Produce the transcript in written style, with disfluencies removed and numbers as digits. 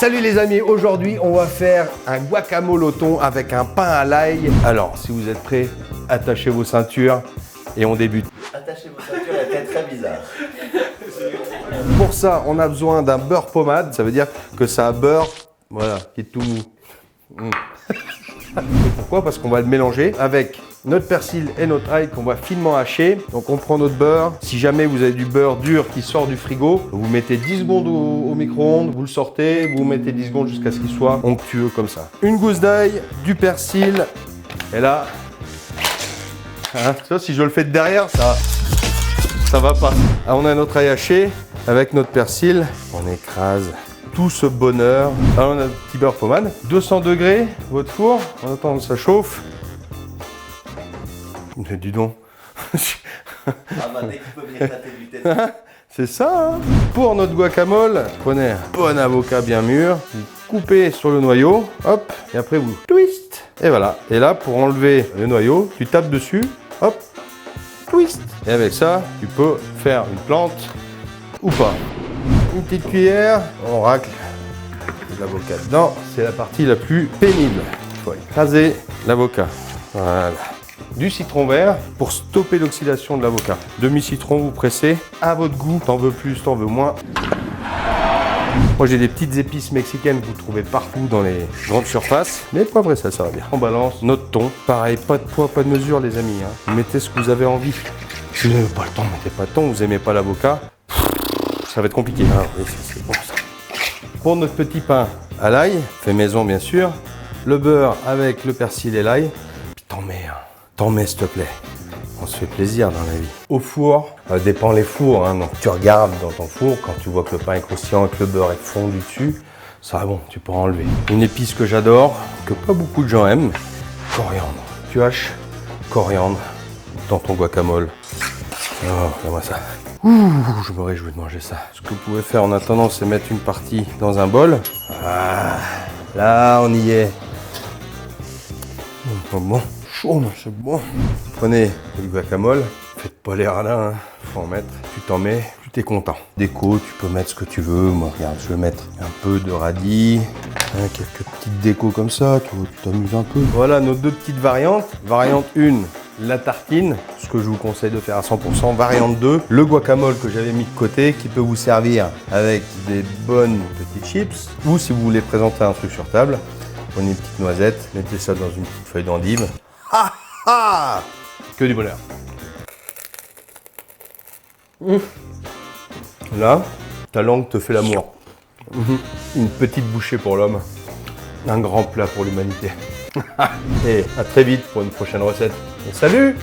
Salut les amis, aujourd'hui on va faire un guacamole au thon avec un pain à l'ail. Alors, si vous êtes prêts, attachez vos ceintures et on débute. Attachez vos ceintures, la tête très bizarre. Pour ça, on a besoin d'un beurre pommade. Ça veut dire que c'est un beurre, voilà, qui est tout mou. Et pourquoi? Parce qu'on va le mélanger avec notre persil et notre ail qu'on va finement hacher. Donc on prend notre beurre. Si jamais vous avez du beurre dur qui sort du frigo, vous mettez 10 secondes au micro-ondes, vous le sortez, vous mettez 10 secondes jusqu'à ce qu'il soit onctueux comme ça. Une gousse d'ail, du persil, et là, hein, tu vois, si je le fais de derrière, ça va pas. Ah, on a notre ail haché avec notre persil, on écrase tout ce bonheur. Alors on a un petit beurre pommade, 200 degrés, votre four, on attend que ça chauffe. Mais dis donc. Ah bah dès qu'il peut venir tâter du tête. C'est ça, hein. Pour notre guacamole, prenez un bon avocat bien mûr, vous coupez sur le noyau, hop, et après vous twist. Et voilà. Et là, pour enlever le noyau, tu tapes dessus, hop, twist. Et avec ça, tu peux faire une plante ou pas. Une petite cuillère, on racle l'avocat dedans. C'est la partie la plus pénible. Il faut écraser l'avocat. Voilà. Du citron vert pour stopper l'oxydation de l'avocat. Demi-citron, vous pressez à votre goût. T'en veux plus, t'en veux moins. Moi j'ai des petites épices mexicaines que vous trouvez partout dans les grandes surfaces. Mais poivre et ça va bien. On balance notre thon. Pareil, pas de poids, pas de mesure les amis. Hein. Vous mettez ce que vous avez envie. Si vous n'avez pas le temps, mettez pas de thon. Vous aimez pas l'avocat, ça va être compliqué. Ah, oui, c'est bon ça. Pour notre petit pain à l'ail, fait maison bien sûr. Le beurre avec le persil et l'ail. Puis t'en mets un. T'en mets s'il te plaît, on se fait plaisir dans la vie. Au four, dépend les fours, hein. Donc tu regardes dans ton four, quand tu vois que le pain est croustillant et que le beurre est fondu dessus, ça va bon, tu peux enlever. Une épice que j'adore, que pas beaucoup de gens aiment, coriandre. Tu haches coriandre dans ton guacamole. Oh, regarde-moi ça. Ouh, je me réjouis de manger ça. Ce que vous pouvez faire en attendant, c'est mettre une partie dans un bol. Ah, là, on y est. Bon. Chaud, c'est bon. Prenez le guacamole, faites pas les radins, hein. Faut en mettre. Tu t'en mets, tu t'es content. Déco, tu peux mettre ce que tu veux. Moi, regarde, je vais mettre un peu de radis, hein, quelques petites décos comme ça, tu t'amuses un peu. Voilà nos deux petites variantes. Variante 1, la tartine, ce que je vous conseille de faire à 100%. Variante 2, le guacamole que j'avais mis de côté, qui peut vous servir avec des bonnes petites chips. Ou si vous voulez présenter un truc sur table, prenez une petite noisette, mettez ça dans une petite feuille d'endive. Ah ah! Que du bonheur. Là, ta langue te fait l'amour. Une petite bouchée pour l'homme. Un grand plat pour l'humanité. Et à très vite pour une prochaine recette. Et salut!